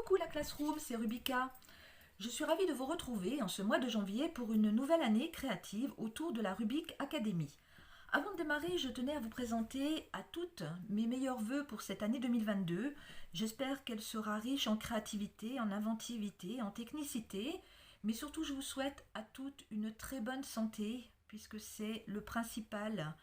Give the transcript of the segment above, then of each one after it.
Coucou la Classroom, c'est Rubika. Je suis ravie de vous retrouver en ce mois de janvier pour une nouvelle année créative autour de la Rubik Academy. Avant de démarrer, je tenais à vous présenter à toutes mes meilleurs vœux pour cette année 2022. J'espère qu'elle sera riche en créativité, en inventivité, en technicité, mais surtout je vous souhaite à toutes une très bonne santé puisque c'est le principal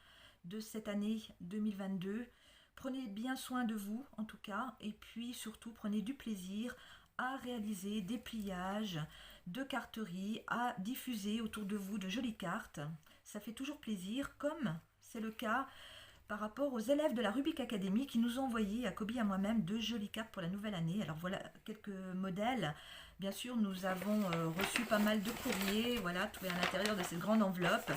de cette année 2022. Prenez bien soin de vous en tout cas et puis surtout prenez du plaisir à réaliser des pliages de carterie, à diffuser autour de vous de jolies cartes. Ça fait toujours plaisir comme c'est le cas par rapport aux élèves de la Rubik Academy qui nous ont envoyé à Kobe et à moi-même de jolies cartes pour la nouvelle année. Alors voilà quelques modèles. Bien sûr, nous avons reçu pas mal de courriers, voilà, tout est à l'intérieur de cette grande enveloppe.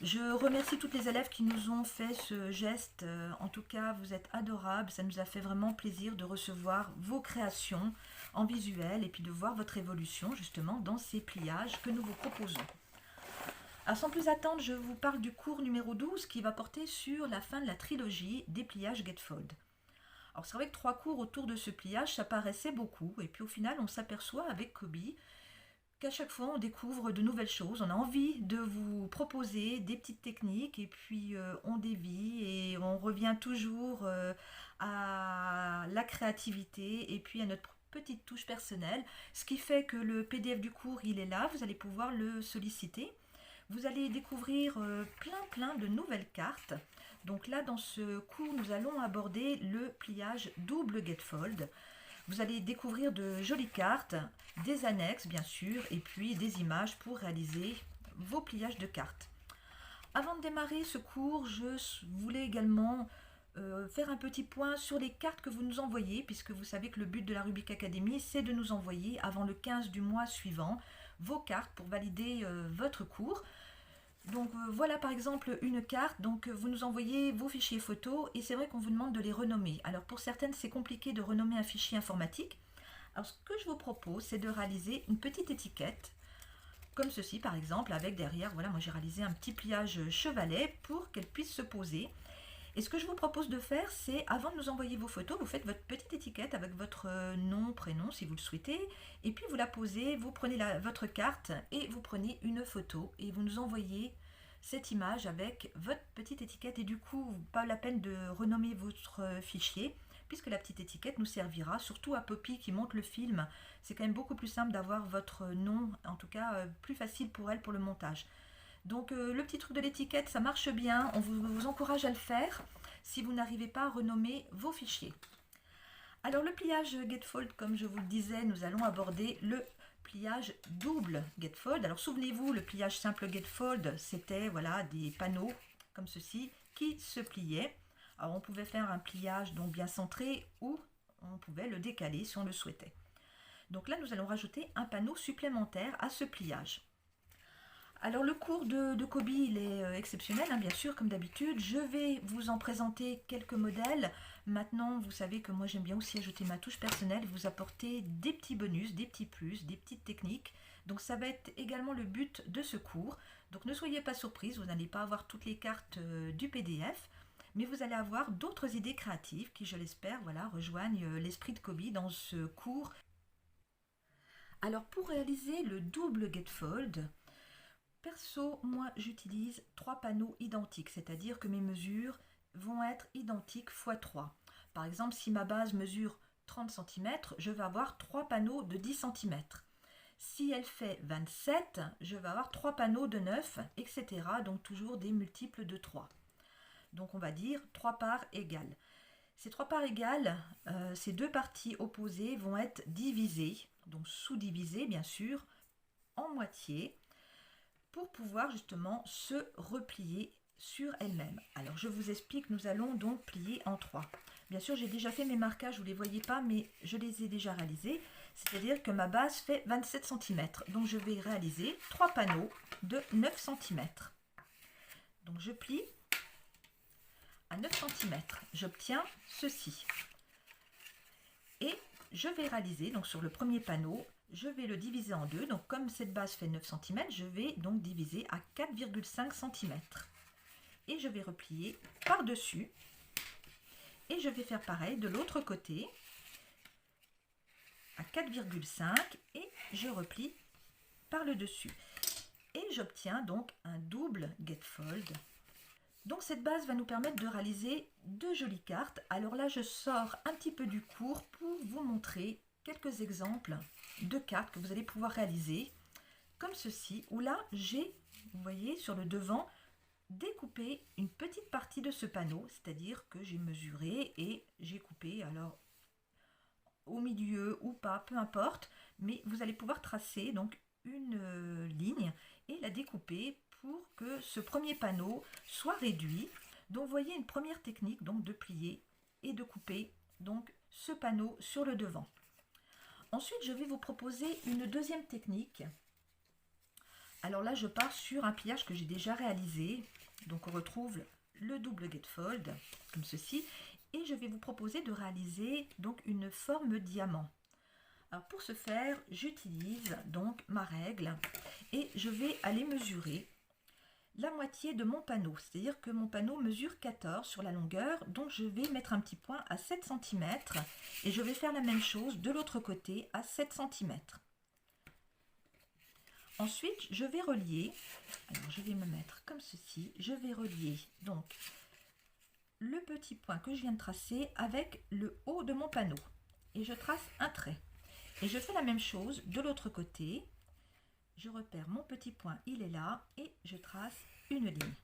Je remercie toutes les élèves qui nous ont fait ce geste. En tout cas, vous êtes adorables. Ça nous a fait vraiment plaisir de recevoir vos créations en visuel et puis de voir votre évolution justement dans ces pliages que nous vous proposons. Alors sans plus attendre, je vous parle du cours numéro 12 qui va porter sur la fin de la trilogie des pliages Getfold. Alors c'est vrai que 3 cours autour de ce pliage, ça paraissait beaucoup. Et puis au final, on s'aperçoit avec Kobe qu'à chaque fois on découvre de nouvelles choses, on a envie de vous proposer des petites techniques et puis on dévie et on revient toujours à la créativité et puis à notre petite touche personnelle, ce qui fait que le PDF du cours il est là, vous allez pouvoir le solliciter. Vous allez découvrir plein de nouvelles cartes. Donc là dans ce cours nous allons aborder le pliage double Getfold. Vous allez découvrir de jolies cartes, des annexes bien sûr, et puis des images pour réaliser vos pliages de cartes. Avant de démarrer ce cours, je voulais également faire un petit point sur les cartes que vous nous envoyez, puisque vous savez que le but de la Rubik Academy, c'est de nous envoyer avant le 15 du mois suivant vos cartes pour valider votre cours. Donc voilà par exemple une carte, donc vous nous envoyez vos fichiers photos et c'est vrai qu'on vous demande de les renommer. Alors pour certaines c'est compliqué de renommer un fichier informatique. Alors ce que je vous propose c'est de réaliser une petite étiquette comme ceci par exemple avec derrière, voilà moi j'ai réalisé un petit pliage chevalet pour qu'elle puisse se poser. Et ce que je vous propose de faire c'est avant de nous envoyer vos photos, vous faites votre petite étiquette avec votre nom, prénom si vous le souhaitez et puis vous la posez, vous prenez votre carte et vous prenez une photo et vous nous envoyez cette image avec votre petite étiquette et du coup pas la peine de renommer votre fichier puisque la petite étiquette nous servira surtout à Poppy qui monte le film. C'est quand même beaucoup plus simple d'avoir votre nom, en tout cas plus facile pour elle pour le montage. Donc le petit truc de l'étiquette ça marche bien, on vous encourage à le faire si vous n'arrivez pas à renommer vos fichiers. Alors le pliage Getfold, comme je vous le disais, nous allons aborder le pliage double Getfold. Alors souvenez-vous, le pliage simple Getfold, c'était voilà, des panneaux comme ceci qui se pliaient. Alors on pouvait faire un pliage donc bien centré ou on pouvait le décaler si on le souhaitait. Donc là nous allons rajouter un panneau supplémentaire à ce pliage. Alors le cours de Kobe il est exceptionnel, hein, bien sûr, comme d'habitude. Je vais vous en présenter quelques modèles. Maintenant, vous savez que moi j'aime bien aussi ajouter ma touche personnelle et vous apporter des petits bonus, des petits plus, des petites techniques. Donc ça va être également le but de ce cours. Donc ne soyez pas surprise, vous n'allez pas avoir toutes les cartes du PDF, mais vous allez avoir d'autres idées créatives qui, je l'espère, voilà, rejoignent l'esprit de Kobe dans ce cours. Alors pour réaliser le double Getfold, perso, moi j'utilise 3 panneaux identiques, c'est-à-dire que mes mesures vont être identiques x 3. Par exemple, si ma base mesure 30 cm, je vais avoir 3 panneaux de 10 cm. Si elle fait 27, je vais avoir 3 panneaux de 9, etc. Donc toujours des multiples de 3. Donc on va dire 3 parts égales. Ces 3 parts égales, ces deux parties opposées vont être divisées, donc sous-divisées bien sûr, en moitié, pour pouvoir justement se replier sur elle-même. Alors je vous explique, nous allons donc plier en 3. Bien sûr j'ai déjà fait mes marquages, vous ne les voyez pas mais je les ai déjà réalisés, c'est-à-dire que ma base fait 27 cm. Donc je vais réaliser 3 panneaux de 9 cm. Donc je plie à 9 cm, j'obtiens ceci. Et je vais réaliser, donc sur le premier panneau, je vais le diviser en deux. Donc comme cette base fait 9 cm, je vais donc diviser à 4,5 cm. Et je vais replier par-dessus. Et je vais faire pareil de l'autre côté, à 4,5 et je replie par le dessus. Et j'obtiens donc un double gatefold. Donc cette base va nous permettre de réaliser deux jolies cartes. Alors là, je sors un petit peu du cours pour vous montrer quelques exemples de cartes que vous allez pouvoir réaliser, comme ceci, où là, j'ai, vous voyez, sur le devant, découpé une petite partie de ce panneau, c'est-à-dire que j'ai mesuré et j'ai coupé, alors au milieu ou pas, peu importe, mais vous allez pouvoir tracer donc une ligne et la découper pour que ce premier panneau soit réduit. Donc vous voyez une première technique donc de plier et de couper donc ce panneau sur le devant. Ensuite, je vais vous proposer une deuxième technique. Alors là, je pars sur un pliage que j'ai déjà réalisé. Donc on retrouve le double gatefold comme ceci et je vais vous proposer de réaliser donc une forme diamant. Alors pour ce faire, j'utilise donc ma règle et je vais aller mesurer la moitié de mon panneau, c'est-à-dire que mon panneau mesure 14 sur la longueur, donc je vais mettre un petit point à 7 cm et je vais faire la même chose de l'autre côté à 7 cm. Ensuite, je vais relier, alors je vais me mettre comme ceci, je vais relier donc le petit point que je viens de tracer avec le haut de mon panneau et je trace un trait. Et je fais la même chose de l'autre côté. Je repère mon petit point, il est là, et je trace une ligne.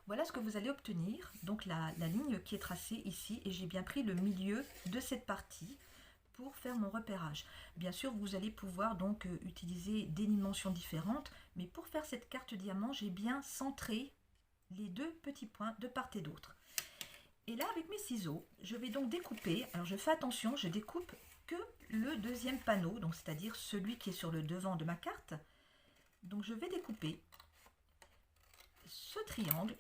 Voilà ce que vous allez obtenir, donc la ligne qui est tracée ici, et j'ai bien pris le milieu de cette partie pour faire mon repérage. Bien sûr, vous allez pouvoir donc utiliser des dimensions différentes, mais pour faire cette carte diamant, j'ai bien centré les deux petits points de part et d'autre. Et là, avec mes ciseaux, je vais donc découper. Alors, je fais attention, je découpe que le deuxième panneau, donc c'est-à-dire celui qui est sur le devant de ma carte. Donc, je vais découper ce triangle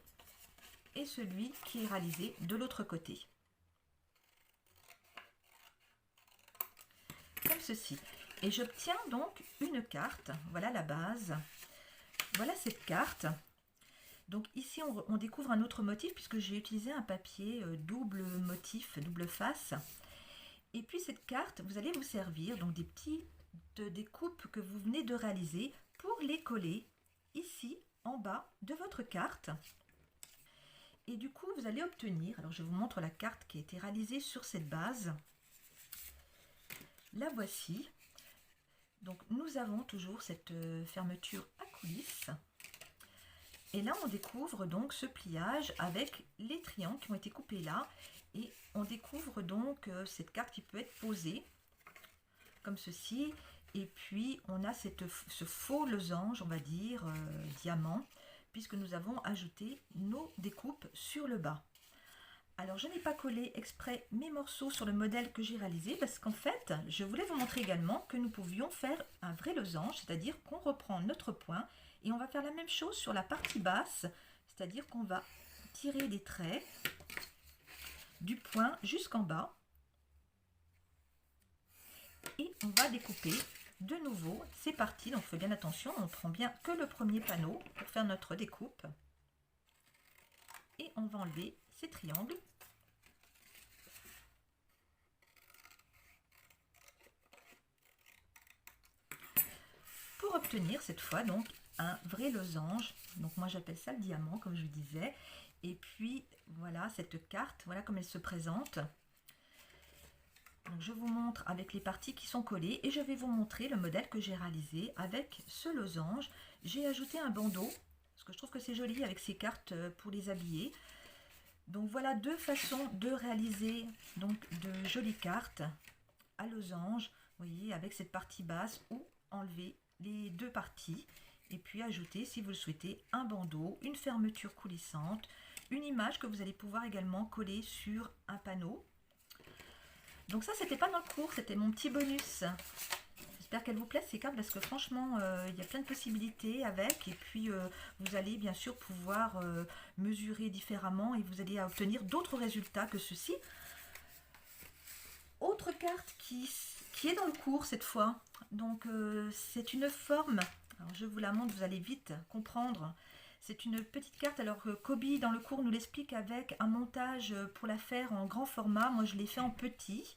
et celui qui est réalisé de l'autre côté. Comme ceci. Et j'obtiens donc une carte. Voilà la base. Voilà cette carte. Donc ici, on découvre un autre motif puisque j'ai utilisé un papier double motif, double face. Et puis cette carte, vous allez vous servir donc des petites découpes que vous venez de réaliser pour les coller ici en bas de votre carte. Et du coup, vous allez obtenir, alors je vous montre la carte qui a été réalisée sur cette base. La voici. Donc nous avons toujours cette fermeture à coulisses. Et là, on découvre donc ce pliage avec les triangles qui ont été coupés là. Et on découvre donc cette carte qui peut être posée comme ceci. Et puis, on a ce faux losange, on va dire, diamant, puisque nous avons ajouté nos découpes sur le bas. Alors, je n'ai pas collé exprès mes morceaux sur le modèle que j'ai réalisé parce qu'en fait, je voulais vous montrer également que nous pouvions faire un vrai losange, c'est-à-dire qu'on reprend notre point et on va faire la même chose sur la partie basse, c'est-à-dire qu'on va tirer des traits du point jusqu'en bas et on va découper de nouveau ces parties. Donc, il faut bien attention, on ne prend bien que le premier panneau pour faire notre découpe et on va enlever ces triangles. Pour obtenir cette fois donc un vrai losange, donc moi j'appelle ça le diamant comme je vous disais, et puis voilà cette carte, voilà comme elle se présente. Donc je vous montre avec les parties qui sont collées et je vais vous montrer le modèle que j'ai réalisé avec ce losange. J'ai ajouté un bandeau parce que je trouve que c'est joli avec ces cartes pour les habiller. Donc voilà deux façons de réaliser donc de jolies cartes à losange, vous voyez, avec cette partie basse ou enlever les deux parties et puis ajouter, si vous le souhaitez, un bandeau, une fermeture coulissante, une image que vous allez pouvoir également coller sur un panneau. Donc ça, c'était pas dans le cours, c'était mon petit bonus. J'espère qu'elle vous plaît ces cartes parce que franchement, il y a plein de possibilités avec. Et puis, vous allez bien sûr pouvoir mesurer différemment et vous allez obtenir d'autres résultats que ceci. Autre carte qui est dans le cours cette fois. Donc, c'est une forme. Alors, je vous la montre, vous allez vite comprendre. C'est une petite carte. Alors, Kobe, dans le cours, nous l'explique avec un montage pour la faire en grand format. Moi, je l'ai fait en petit.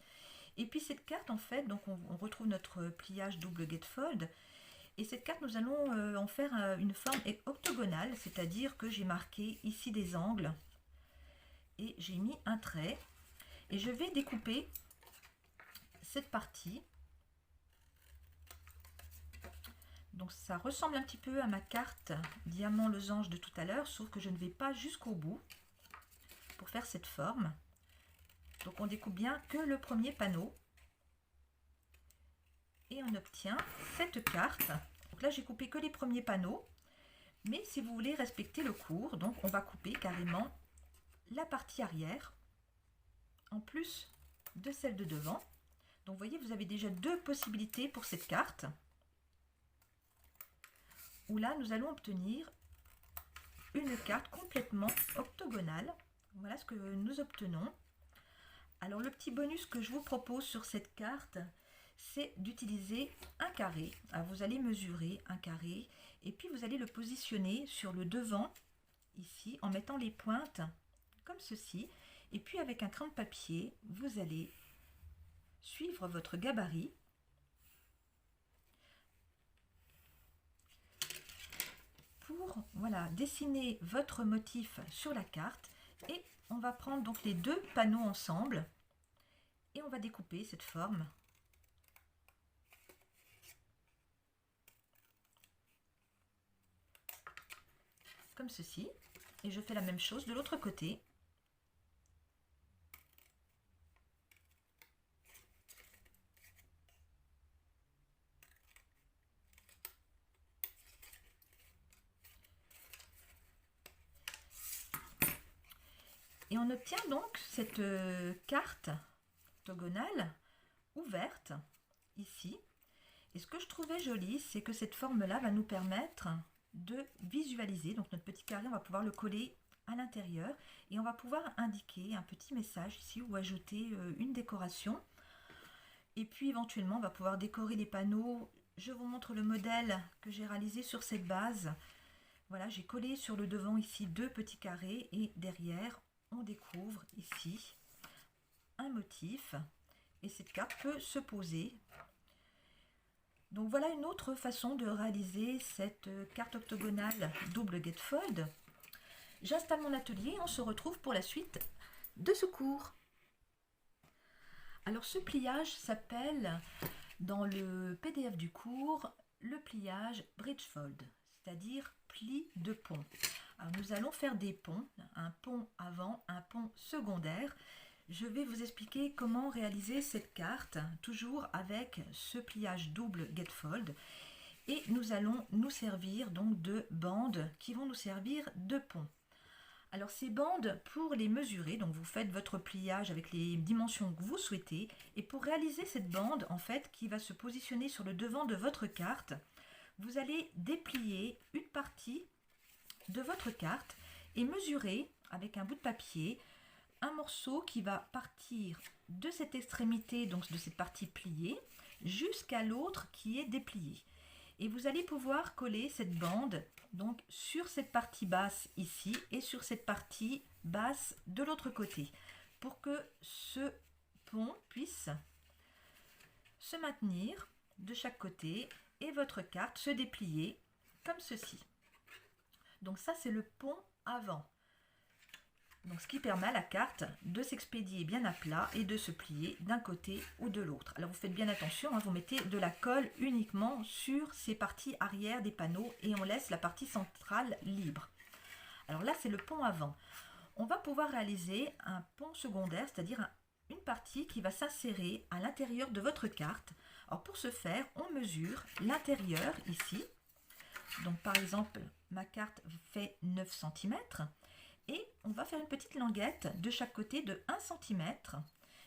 Et puis cette carte, en fait, donc on retrouve notre pliage double gatefold. Et cette carte, nous allons en faire une forme octogonale, c'est-à-dire que j'ai marqué ici des angles et j'ai mis un trait. Et je vais découper cette partie. Donc ça ressemble un petit peu à ma carte diamant losange de tout à l'heure, sauf que je ne vais pas jusqu'au bout pour faire cette forme. Donc on découpe bien que le premier panneau. Et on obtient cette carte. Donc là j'ai coupé que les premiers panneaux, mais si vous voulez respecter le cours, donc on va couper carrément la partie arrière en plus de celle de devant. Donc vous voyez, vous avez déjà deux possibilités pour cette carte, où là nous allons obtenir une carte complètement octogonale. Voilà ce que nous obtenons. Alors le petit bonus que je vous propose sur cette carte, c'est d'utiliser un carré. Alors vous allez mesurer un carré et puis vous allez le positionner sur le devant ici en mettant les pointes comme ceci, et puis avec un crayon de papier vous allez suivre votre gabarit pour voilà dessiner votre motif sur la carte. Et on va prendre donc les deux panneaux ensemble et on va découper cette forme comme ceci, et je fais la même chose de l'autre côté. Et on obtient donc cette carte octogonale ouverte ici. Et ce que je trouvais joli, c'est que cette forme-là va nous permettre de visualiser. Donc notre petit carré, on va pouvoir le coller à l'intérieur et on va pouvoir indiquer un petit message ici ou ajouter une décoration. Et puis éventuellement, on va pouvoir décorer les panneaux. Je vous montre le modèle que j'ai réalisé sur cette base. Voilà, j'ai collé sur le devant ici deux petits carrés et derrière, on découvre ici un motif et cette carte peut se poser. Donc voilà une autre façon de réaliser cette carte octogonale double gatefold. J'installe mon atelier et on se retrouve pour la suite de ce cours. Alors ce pliage s'appelle dans le PDF du cours le pliage bridgefold, c'est-à-dire pli de pont. Alors nous allons faire des ponts, un pont avant, un pont secondaire. Je vais vous expliquer comment réaliser cette carte, toujours avec ce pliage double gatefold. Et nous allons nous servir donc de bandes qui vont nous servir de pont. Alors ces bandes, pour les mesurer, donc vous faites votre pliage avec les dimensions que vous souhaitez. Et pour réaliser cette bande, en fait, qui va se positionner sur le devant de votre carte, vous allez déplier une partie de votre carte et mesurer avec un bout de papier un morceau qui va partir de cette extrémité, donc de cette partie pliée, jusqu'à l'autre qui est dépliée. Et vous allez pouvoir coller cette bande donc sur cette partie basse ici et sur cette partie basse de l'autre côté pour que ce pont puisse se maintenir de chaque côté et votre carte se déplier comme ceci. Donc ça c'est le pont avant. Donc ce qui permet à la carte de s'expédier bien à plat et de se plier d'un côté ou de l'autre. Alors vous faites bien attention, hein, vous mettez de la colle uniquement sur ces parties arrière des panneaux et on laisse la partie centrale libre. Alors là c'est le pont avant. On va pouvoir réaliser un pont secondaire, c'est-à-dire une partie qui va s'insérer à l'intérieur de votre carte. Alors pour ce faire, on mesure l'intérieur ici. Donc par exemple, ma carte fait 9 cm. Et on va faire une petite languette de chaque côté de 1 cm,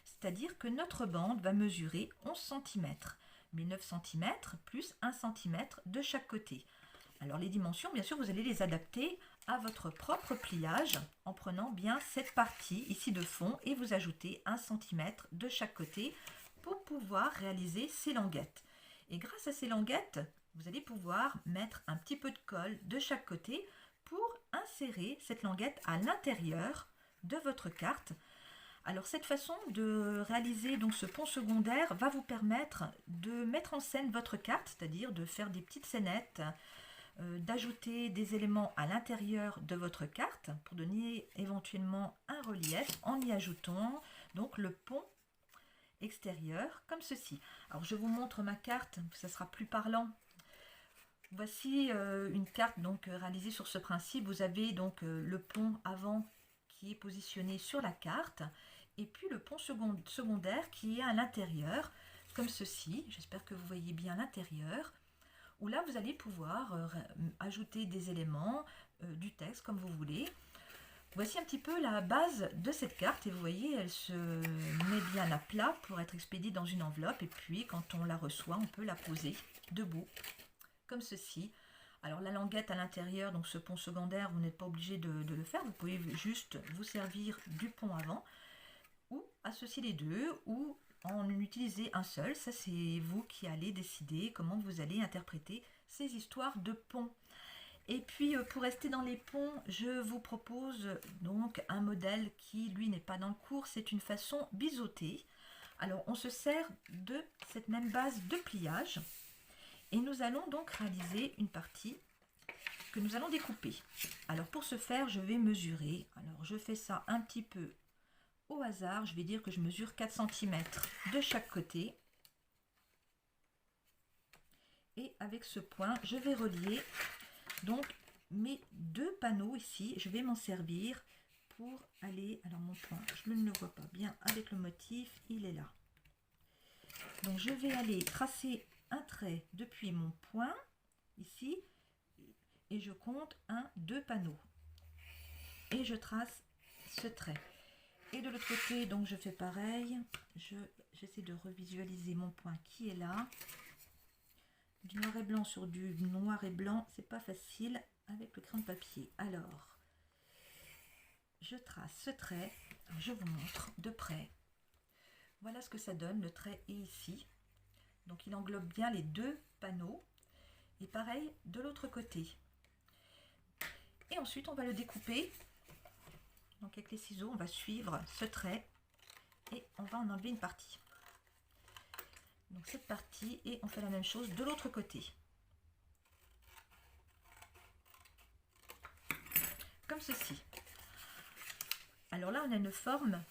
c'est-à-dire que notre bande va mesurer 11 cm, mais 9 cm plus 1 cm de chaque côté. Alors les dimensions, bien sûr, vous allez les adapter à votre propre pliage en prenant bien cette partie ici de fond et vous ajoutez 1 cm de chaque côté pour pouvoir réaliser ces languettes. Et grâce à ces languettes, vous allez pouvoir mettre un petit peu de colle de chaque côté pour insérer cette languette à l'intérieur de votre carte Alors cette façon de réaliser donc ce pont secondaire va vous permettre de mettre en scène votre carte, c'est-à-dire de faire des petites scénettes, d'ajouter des éléments à l'intérieur de votre carte pour donner éventuellement un relief en y ajoutant donc le pont extérieur comme ceci. Alors je vous montre ma carte, ça sera plus parlant. Voici une carte donc réalisée sur ce principe. Vous avez donc le pont avant qui est positionné sur la carte et puis le pont secondaire qui est à l'intérieur comme ceci. J'espère que vous voyez bien l'intérieur, où là vous allez pouvoir ajouter des éléments, du texte comme vous voulez. Voici un petit peu la base de cette carte et vous voyez elle se met bien à plat pour être expédiée dans une enveloppe, et puis quand on la reçoit on peut la poser debout comme ceci. Alors la languette à l'intérieur, donc ce pont secondaire, vous n'êtes pas obligé de le faire, vous pouvez juste vous servir du pont avant ou associer les deux ou en utiliser un seul. Ça c'est vous qui allez décider comment vous allez interpréter ces histoires de ponts. Et puis pour rester dans les ponts, je vous propose donc un modèle qui lui n'est pas dans le cours, c'est une façon biseautée. Alors on se sert de cette même base de pliage et nous allons donc réaliser une partie que nous allons découper. Alors pour ce faire, je vais mesurer. Alors je fais ça un petit peu au hasard, je vais dire que je mesure 4 cm de chaque côté. Et avec ce point, je vais relier donc mes deux panneaux ici. Je vais m'en servir pour aller, alors mon point, je ne le vois pas bien avec le motif, il est là. Donc je vais aller tracer un trait depuis mon point ici et je compte 1, 2 panneaux et je trace ce trait. Et de l'autre côté, donc je fais pareil, j'essaie de revisualiser mon point qui est là. Du noir et blanc sur du noir et blanc, c'est pas facile avec le crayon de papier. Alors, je trace ce trait, je vous montre de près. Voilà ce que ça donne, le trait est ici. Donc il englobe bien les deux panneaux. Et pareil de l'autre côté. Et ensuite on va le découper. Donc avec les ciseaux, on va suivre ce trait et on va en enlever une partie. Donc cette partie, et on fait la même chose de l'autre côté. Comme ceci. Alors là on a une forme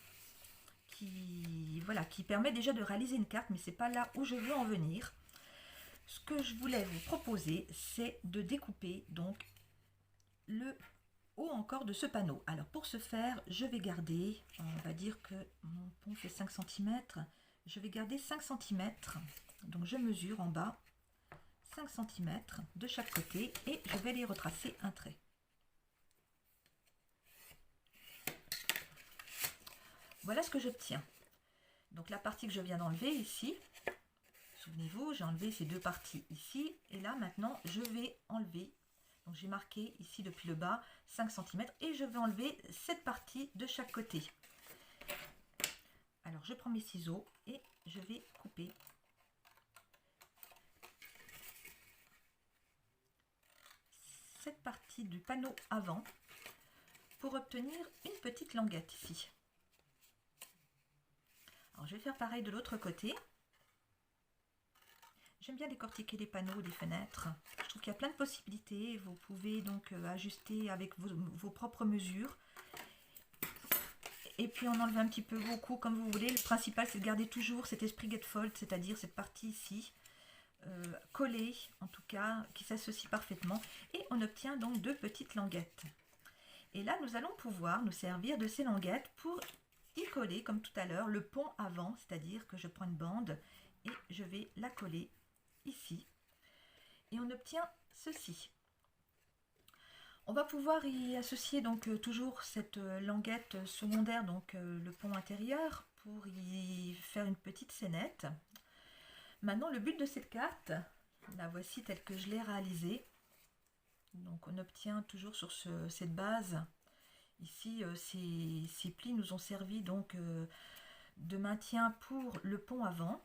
qui permet déjà de réaliser une carte, mais c'est pas là où je veux en venir. Ce que je voulais vous proposer, c'est de découper donc le haut encore de ce panneau. Alors pour ce faire, je vais garder, on va dire que mon pont fait 5 cm, je vais garder 5 cm, donc je mesure en bas 5 cm de chaque côté et je vais les retracer un trait. Voilà ce que j'obtiens. Donc la partie que je viens d'enlever ici, souvenez-vous, j'ai enlevé ces deux parties ici, et là maintenant je vais enlever, donc j'ai marqué ici depuis le bas 5 cm et je vais enlever cette partie de chaque côté. Alors je prends mes ciseaux et je vais couper cette partie du panneau avant pour obtenir une petite languette ici. Alors je vais faire pareil de l'autre côté. J'aime bien décortiquer les panneaux des fenêtres. Je trouve qu'il y a plein de possibilités. Vous pouvez donc ajuster avec vos propres mesures. Et puis en enlever un petit peu beaucoup comme vous voulez. Le principal c'est de garder toujours cet esprit gatefold, c'est-à-dire cette partie ici, collée en tout cas, qui s'associe parfaitement. Et on obtient donc deux petites languettes. Et là nous allons pouvoir nous servir de ces languettes pour y coller comme tout à l'heure le pont avant, c'est-à-dire que je prends une bande et je vais la coller ici et on obtient ceci. On va pouvoir y associer donc toujours cette languette secondaire, donc le pont intérieur, pour y faire une petite scénette. Maintenant le but de cette carte, la voici telle que je l'ai réalisée. Donc on obtient toujours sur cette base. Ici, ces plis nous ont servi donc de maintien pour le pont avant.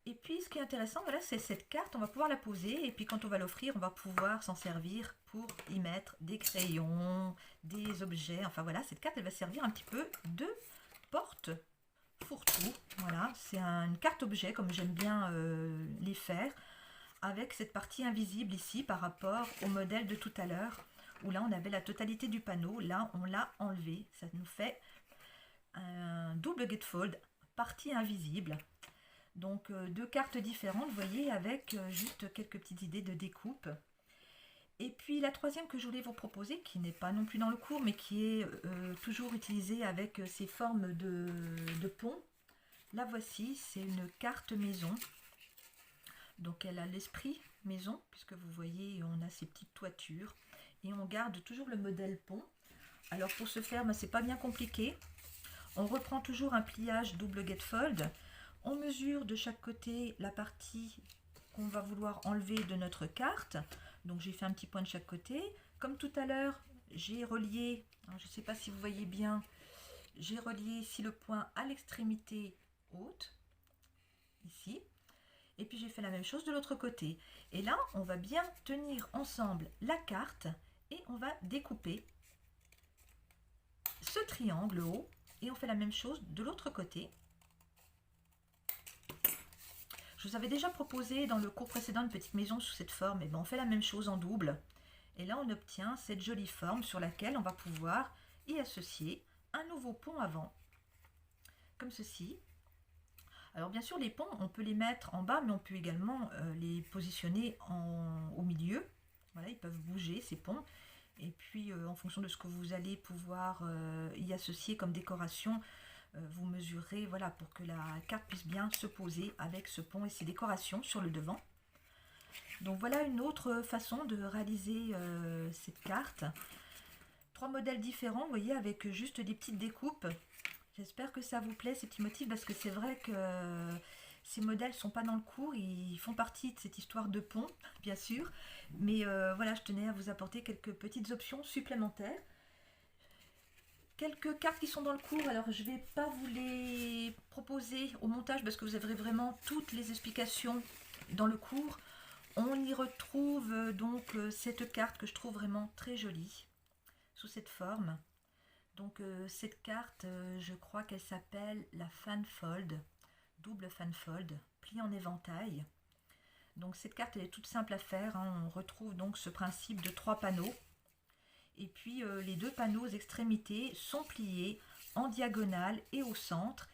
Et puis, ce qui est intéressant, voilà, c'est cette carte, on va pouvoir la poser. Et puis, quand on va l'offrir, on va pouvoir s'en servir pour y mettre des crayons, des objets. Enfin, voilà, cette carte, elle va servir un petit peu de porte fourre-tout. Voilà, c'est une carte objet comme j'aime bien les faire, avec cette partie invisible ici par rapport au modèle de tout à l'heure, où là on avait la totalité du panneau, là on l'a enlevé. Ça nous fait un double gatefold, partie invisible. Donc deux cartes différentes, vous voyez, avec juste quelques petites idées de découpe. Et puis la troisième que je voulais vous proposer, qui n'est pas non plus dans le cours, mais qui est toujours utilisée avec ces formes de pont. La voici, c'est une carte maison. Donc elle a l'esprit maison, puisque vous voyez, on a ces petites toitures. Et on garde toujours le modèle pont. Alors pour ce faire, c'est pas bien compliqué. On reprend toujours un pliage double gatefold. On mesure de chaque côté la partie qu'on va vouloir enlever de notre carte. Donc j'ai fait un petit point de chaque côté. Comme tout à l'heure, j'ai relié, je ne sais pas si vous voyez bien, j'ai relié ici le point à l'extrémité haute, ici. Et puis j'ai fait la même chose de l'autre côté. Et là, on va bien tenir ensemble la carte et on va découper ce triangle haut. Et on fait la même chose de l'autre côté. Je vous avais déjà proposé dans le cours précédent une petite maison sous cette forme. Et bien on fait la même chose en double. Et là on obtient cette jolie forme sur laquelle on va pouvoir y associer un nouveau pont avant. Comme ceci. Alors bien sûr les ponts on peut les mettre en bas mais on peut également les positionner au milieu. Voilà, ils peuvent bouger ces ponts. Et puis en fonction de ce que vous allez pouvoir y associer comme décoration, vous mesurez, voilà, pour que la carte puisse bien se poser avec ce pont et ses décorations sur le devant. Donc voilà une autre façon de réaliser cette carte. Trois modèles différents, vous voyez, avec juste des petites découpes. J'espère que ça vous plaît ces petits motifs, parce que c'est vrai que ces modèles ne sont pas dans le cours, ils font partie de cette histoire de pont, bien sûr. Mais voilà, je tenais à vous apporter quelques petites options supplémentaires. Quelques cartes qui sont dans le cours, alors je ne vais pas vous les proposer au montage parce que vous aurez vraiment toutes les explications dans le cours. On y retrouve donc cette carte que je trouve vraiment très jolie, sous cette forme. Donc cette carte, je crois qu'elle s'appelle la fanfold, double fanfold, pliée en éventail. Donc cette carte elle est toute simple à faire, on retrouve donc ce principe de 3 panneaux. Et puis les 2 panneaux aux extrémités sont pliés en diagonale et au centre.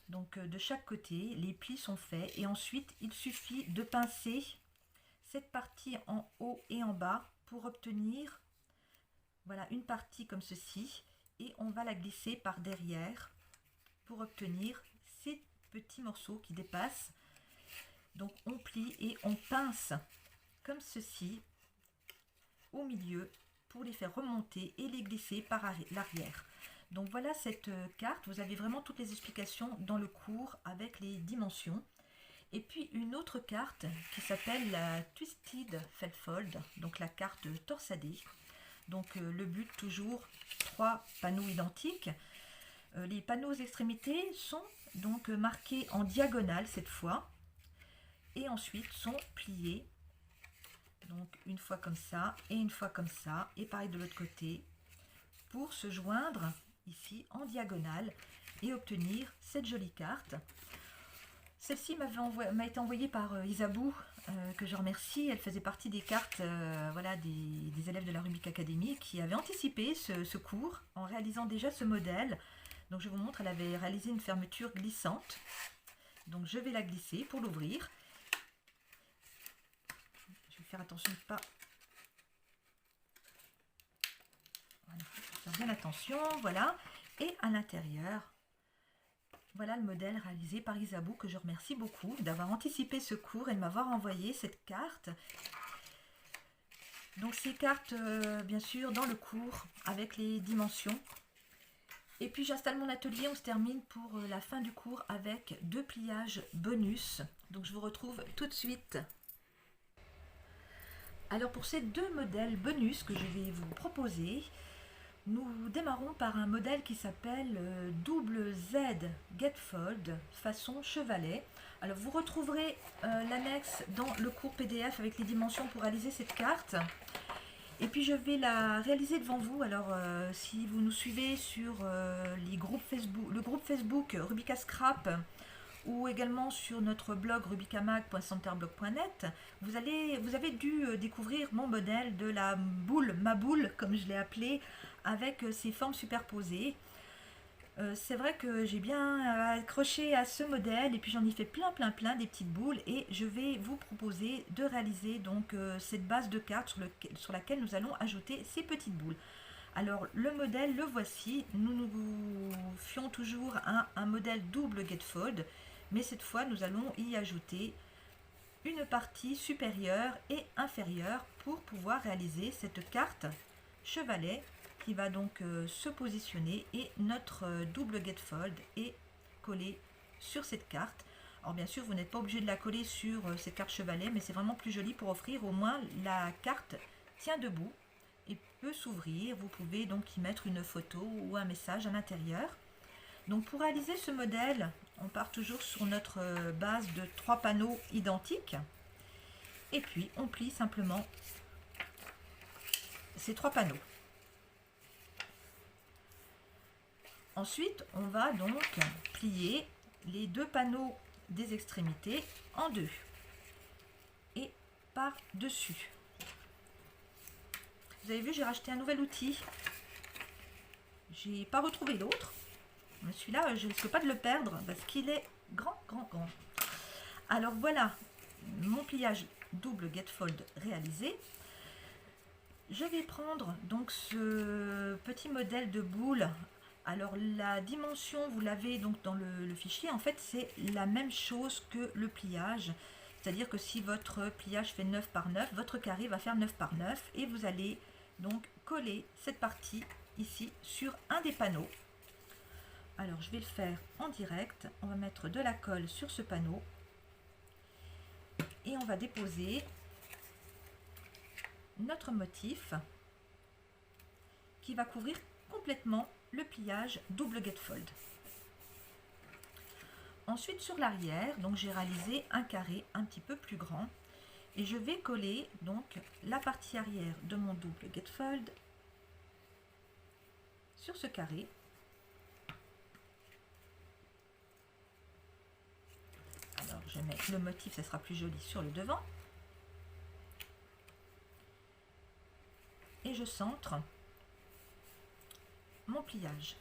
Donc de chaque côté, les plis sont faits. Et ensuite, il suffit de pincer cette partie en haut et en bas pour obtenir, voilà, une partie comme ceci. Et on va la glisser par derrière pour obtenir ces petits morceaux qui dépassent. Donc on plie et on pince comme ceci au milieu pour les faire remonter et les glisser par l'arrière. Donc voilà cette carte, vous avez vraiment toutes les explications dans le cours avec les dimensions. Et puis une autre carte qui s'appelle la Twisted Felfold, donc la carte torsadée. Donc le but toujours 3 panneaux identiques. Les panneaux aux extrémités sont donc marqués en diagonale cette fois et ensuite sont pliés. Donc une fois comme ça et une fois comme ça et pareil de l'autre côté pour se joindre ici en diagonale et obtenir cette jolie carte. Celle-ci m'a été envoyée par Isabou, que je remercie. Elle faisait partie des cartes voilà, des élèves de la Rubik Academy qui avaient anticipé ce cours en réalisant déjà ce modèle. Donc je vous montre, elle avait réalisé une fermeture glissante. Donc je vais la glisser pour l'ouvrir. Je vais faire attention de ne pas... Voilà, faire bien attention, voilà. Et à l'intérieur, voilà le modèle réalisé par Isabou, que je remercie beaucoup d'avoir anticipé ce cours et de m'avoir envoyé cette carte. Donc ces cartes, bien sûr, dans le cours, avec les dimensions. Et puis j'installe mon atelier, on se termine pour la fin du cours avec 2 pliages bonus. Donc je vous retrouve tout de suite. Alors pour ces 2 modèles bonus que je vais vous proposer, nous démarrons par un modèle qui s'appelle double Z Gatefold façon chevalet. Alors vous retrouverez l'annexe dans le cours PDF avec les dimensions pour réaliser cette carte. Et puis je vais la réaliser devant vous. Alors si vous nous suivez sur les groupes Facebook, le groupe Facebook Rubica Scrap ou également sur notre blog rubicamag.centerblog.net, vous avez dû découvrir mon modèle de la boule, ma boule comme je l'ai appelée, avec ses formes superposées. C'est vrai que j'ai bien accroché à ce modèle et puis j'en ai fait plein des petites boules et je vais vous proposer de réaliser donc cette base de carte sur laquelle nous allons ajouter ces petites boules. Alors le modèle, le voici. Nous fions toujours un modèle double gatefold, mais cette fois nous allons y ajouter une partie supérieure et inférieure pour pouvoir réaliser cette carte chevalet qui va donc se positionner et notre double gatefold est collé sur cette carte. Alors bien sûr vous n'êtes pas obligé de la coller sur cette carte chevalet, mais c'est vraiment plus joli pour offrir au moins la carte tient debout et peut s'ouvrir. Vous pouvez donc y mettre une photo ou un message à l'intérieur. Donc pour réaliser ce modèle, on part toujours sur notre base de 3 panneaux identiques et puis on plie simplement ces 3 panneaux. Ensuite, on va donc plier les 2 panneaux des extrémités en 2 et par-dessus. Vous avez vu, j'ai racheté un nouvel outil. J'ai pas retrouvé l'autre. Mais celui-là, je ne risque pas de le perdre parce qu'il est grand. Alors voilà, mon pliage double gatefold réalisé. Je vais prendre donc ce petit modèle de boule. Alors la dimension, vous l'avez donc dans le fichier, en fait c'est la même chose que le pliage. C'est-à-dire que si votre pliage fait 9 par 9, votre carré va faire 9 par 9 et vous allez donc coller cette partie ici sur un des panneaux. Alors je vais le faire en direct, on va mettre de la colle sur ce panneau et on va déposer notre motif qui va couvrir complètement le pliage double gatefold. Ensuite sur l'arrière, donc j'ai réalisé un carré un petit peu plus grand et je vais coller donc la partie arrière de mon double gatefold sur ce carré. Alors je mets le motif, ça sera plus joli sur le devant et je centre mon pliage.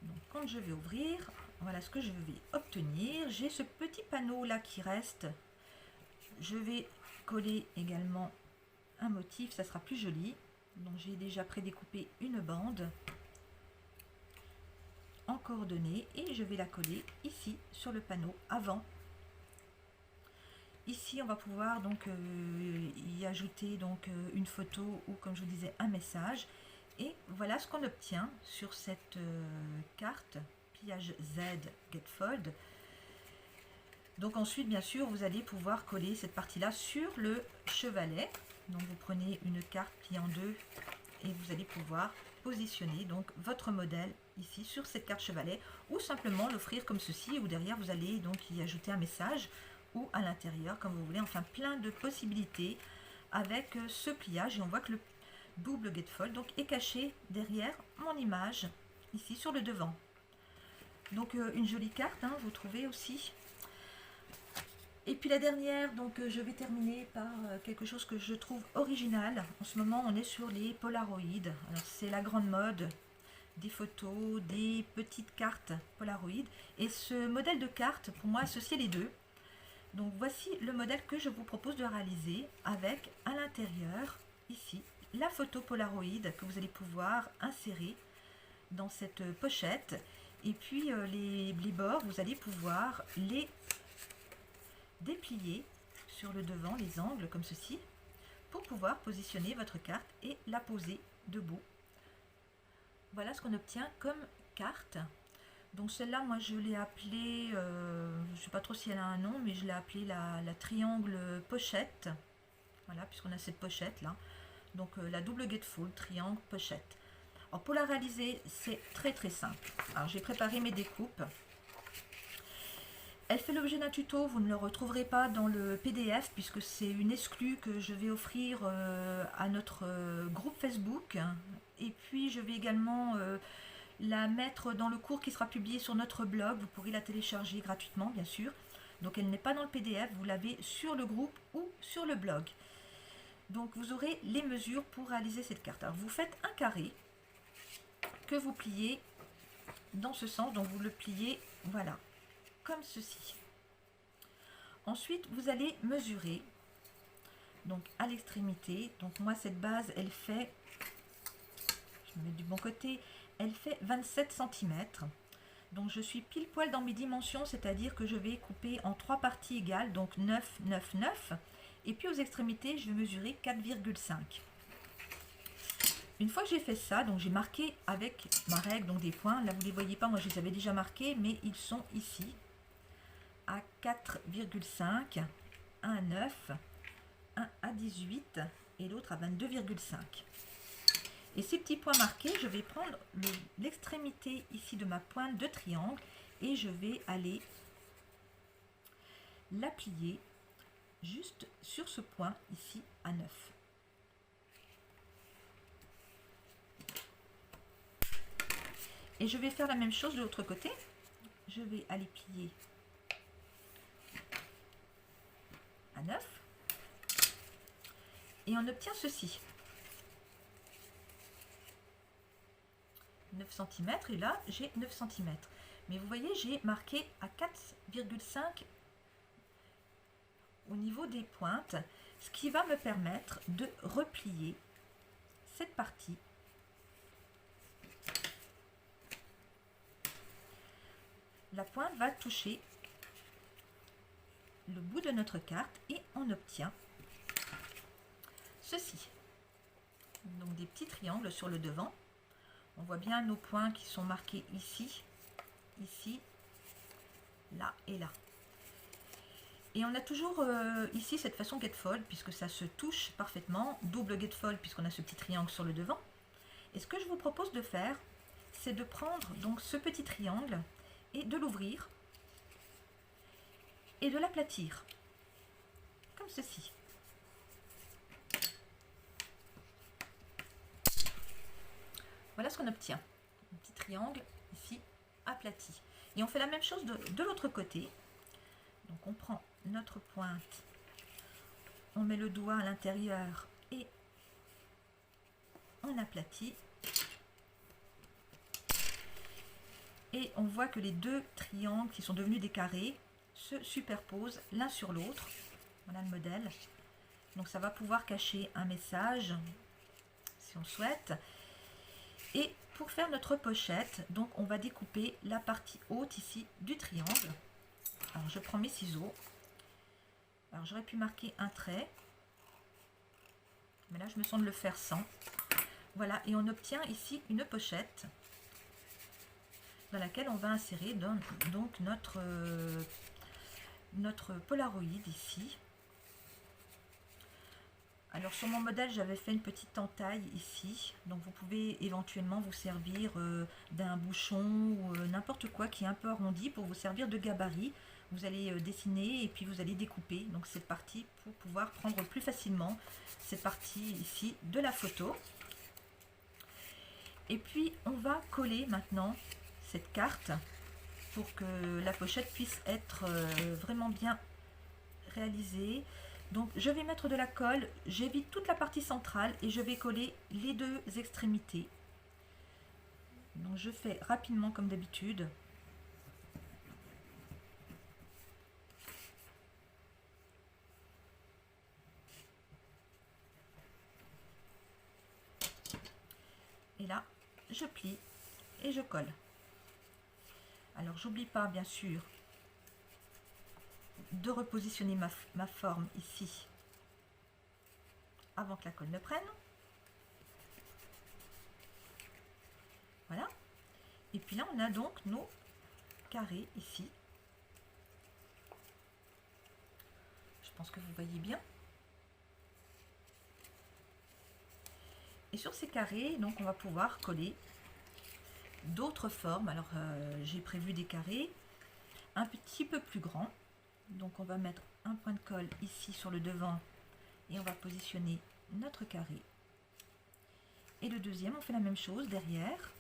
Donc quand je vais ouvrir, voilà ce que je vais obtenir. J'ai ce petit panneau là qui reste. Je vais coller également un motif, ça sera plus joli. Donc j'ai déjà prédécoupé une bande en coordonnées et je vais la coller ici sur le panneau avant. Ici on va pouvoir donc y ajouter donc une photo ou comme je vous disais un message. Et voilà ce qu'on obtient sur cette carte pliage Z gatefold. Donc ensuite bien sûr vous allez pouvoir coller cette partie là sur le chevalet. Donc vous prenez une carte pliée en 2 et vous allez pouvoir positionner donc votre modèle ici sur cette carte chevalet ou simplement l'offrir comme ceci, ou derrière vous allez donc y ajouter un message ou à l'intérieur comme vous voulez. Enfin plein de possibilités avec ce pliage et on voit que le double gatefold donc est caché derrière mon image ici sur le devant. Donc une jolie carte, hein, vous trouvez aussi. Et puis la dernière, donc je vais terminer par quelque chose que je trouve original. En ce moment on est sur les Polaroid. Alors c'est la grande mode des photos, des petites cartes Polaroid, et ce modèle de carte pour moi associer les deux. Donc voici le modèle que je vous propose de réaliser avec à l'intérieur ici la photo Polaroid que vous allez pouvoir insérer dans cette pochette, et puis les bords vous allez pouvoir les déplier sur le devant, les angles comme ceci, pour pouvoir positionner votre carte et la poser debout. Voilà ce qu'on obtient comme carte. Donc celle-là, moi je l'ai appelée, je ne sais pas trop si elle a un nom, mais je l'ai appelée la triangle pochette. Voilà, puisqu'on a cette pochette là. Donc la double gatefold, triangle, pochette. Alors pour la réaliser, c'est très simple. Alors j'ai préparé mes découpes. Elle fait l'objet d'un tuto, vous ne le retrouverez pas dans le PDF puisque c'est une exclue que je vais offrir à notre groupe Facebook. Et puis je vais également la mettre dans le cours qui sera publié sur notre blog. Vous pourrez la télécharger gratuitement, bien sûr. Donc elle n'est pas dans le PDF, vous l'avez sur le groupe ou sur le blog. Donc vous aurez les mesures pour réaliser cette carte. Alors vous faites un carré que vous pliez dans ce sens, donc vous le pliez, voilà, comme ceci. Ensuite, vous allez mesurer, donc à l'extrémité. Donc moi, cette base, elle fait, je me mets du bon côté, elle fait 27 cm. Donc je suis pile poil dans mes dimensions, c'est-à-dire que je vais couper en 3 parties égales, donc 9, 9, 9. Et puis aux extrémités, je vais mesurer 4,5. Une fois que j'ai fait ça, donc j'ai marqué avec ma règle, donc des points. Là, vous ne les voyez pas, moi je les avais déjà marqués, mais ils sont ici. À 4,5, un à 9, un à 18 et l'autre à 22,5. Et ces petits points marqués, je vais prendre l'extrémité ici de ma pointe de triangle et je vais aller la plier juste sur ce point ici à 9. Et je vais faire la même chose de l'autre côté. Je vais aller plier à 9. Et on obtient ceci. 9 cm et là j'ai 9 cm. Mais vous voyez, j'ai marqué à 4,5 au niveau des pointes, ce qui va me permettre de replier cette partie la pointe va toucher le bout de notre carte et on obtient ceci. Donc des petits triangles sur le devant. On voit bien nos points qui sont marqués ici, ici, là et là. Et on a toujours ici cette façon gatefold puisque ça se touche parfaitement. Double gatefold puisqu'on a ce petit triangle sur le devant. Et ce que je vous propose de faire, c'est de prendre donc ce petit triangle et de l'ouvrir et de l'aplatir comme ceci. Voilà ce qu'on obtient. Un petit triangle ici aplati. Et on fait la même chose de l'autre côté. Donc on prend notre pointe, on met le doigt à l'intérieur et on aplatit. Et on voit que les deux triangles qui sont devenus des carrés se superposent l'un sur l'autre. Voilà le modèle. Donc ça va pouvoir cacher un message si on souhaite. Et pour faire notre pochette, donc on va découper la partie haute ici du triangle. Alors je prends mes ciseaux. Alors j'aurais pu marquer un trait, mais là je me sens de le faire sans. Voilà, et on obtient ici une pochette dans laquelle on va insérer donc notre Polaroid ici. Alors sur mon modèle, j'avais fait une petite entaille ici, donc vous pouvez éventuellement vous servir d'un bouchon ou n'importe quoi qui est un peu arrondi pour vous servir de gabarit. Vous allez dessiner et puis vous allez découper donc cette partie pour pouvoir prendre plus facilement cette partie ici de la photo. Et puis on va coller maintenant cette carte pour que la pochette puisse être vraiment bien réalisée. Donc je vais mettre de la colle, j'évite toute la partie centrale et je vais coller les deux extrémités. Donc je fais rapidement comme d'habitude. Et là, je plie et je colle. Alors j'oublie pas bien sûr de repositionner ma forme ici avant que la colle ne prenne. Voilà. Et puis là, on a donc nos carrés ici. Je pense que vous voyez bien. Et sur ces carrés, donc on va pouvoir coller d'autres formes. Alors j'ai prévu des carrés un petit peu plus grand. Donc on va mettre un point de colle ici sur le devant et on va positionner notre carré. Et le deuxième, on fait la même chose derrière.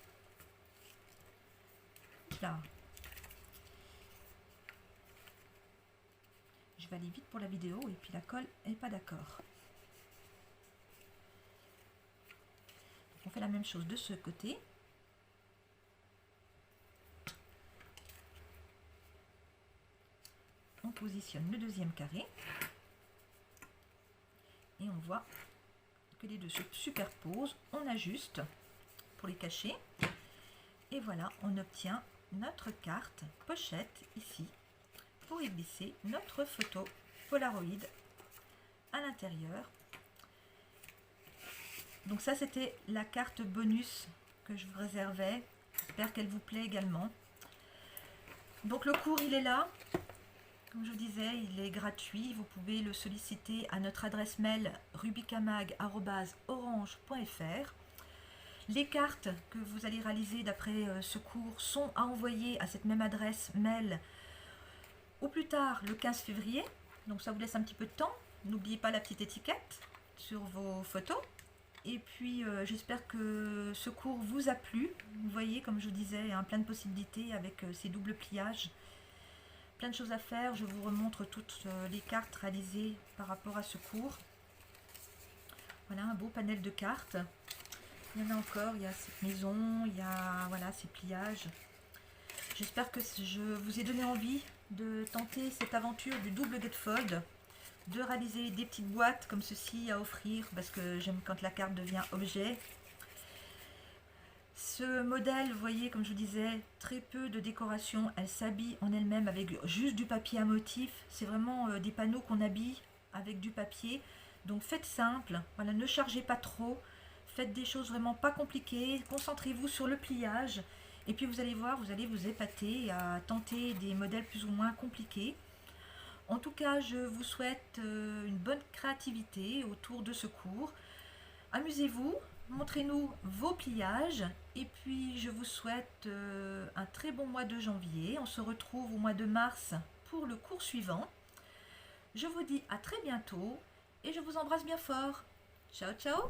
Là. Je vais aller vite pour la vidéo et puis la colle n'est pas d'accord. On fait la même chose de ce côté. On positionne le deuxième carré. Et on voit que les deux se superposent. On ajuste pour les cacher. Et voilà, on obtient notre carte pochette ici pour y glisser notre photo Polaroid à l'intérieur. Donc ça, c'était la carte bonus que je vous réservais. J'espère qu'elle vous plaît également. Donc le cours, il est là. Comme je vous disais, il est gratuit. Vous pouvez le solliciter à notre adresse mail rubicamag@orange.fr. Les cartes que vous allez réaliser d'après ce cours sont à envoyer à cette même adresse mail au plus tard le 15 février. Donc ça vous laisse un petit peu de temps. N'oubliez pas la petite étiquette sur vos photos. Et puis j'espère que ce cours vous a plu. Vous voyez, comme je vous disais, il y a plein de possibilités avec ces doubles pliages. Plein de choses à faire. Je vous remontre toutes les cartes réalisées par rapport à ce cours. Voilà un beau panel de cartes. Il y en a encore, il y a cette maison, il y a voilà, ces pliages. J'espère que je vous ai donné envie de tenter cette aventure du double gatefold, de réaliser des petites boîtes comme ceci à offrir, parce que j'aime quand la carte devient objet. Ce modèle, vous voyez, comme je vous disais, très peu de décoration, elle s'habille en elle-même avec juste du papier à motif. C'est vraiment des panneaux qu'on habille avec du papier. Donc faites simple, voilà, ne chargez pas trop. Faites des choses vraiment pas compliquées, concentrez-vous sur le pliage et puis vous allez voir, vous allez vous épater à tenter des modèles plus ou moins compliqués. En tout cas, je vous souhaite une bonne créativité autour de ce cours. Amusez-vous, montrez-nous vos pliages et puis je vous souhaite un très bon mois de janvier. On se retrouve au mois de mars pour le cours suivant. Je vous dis à très bientôt et je vous embrasse bien fort. Ciao, ciao!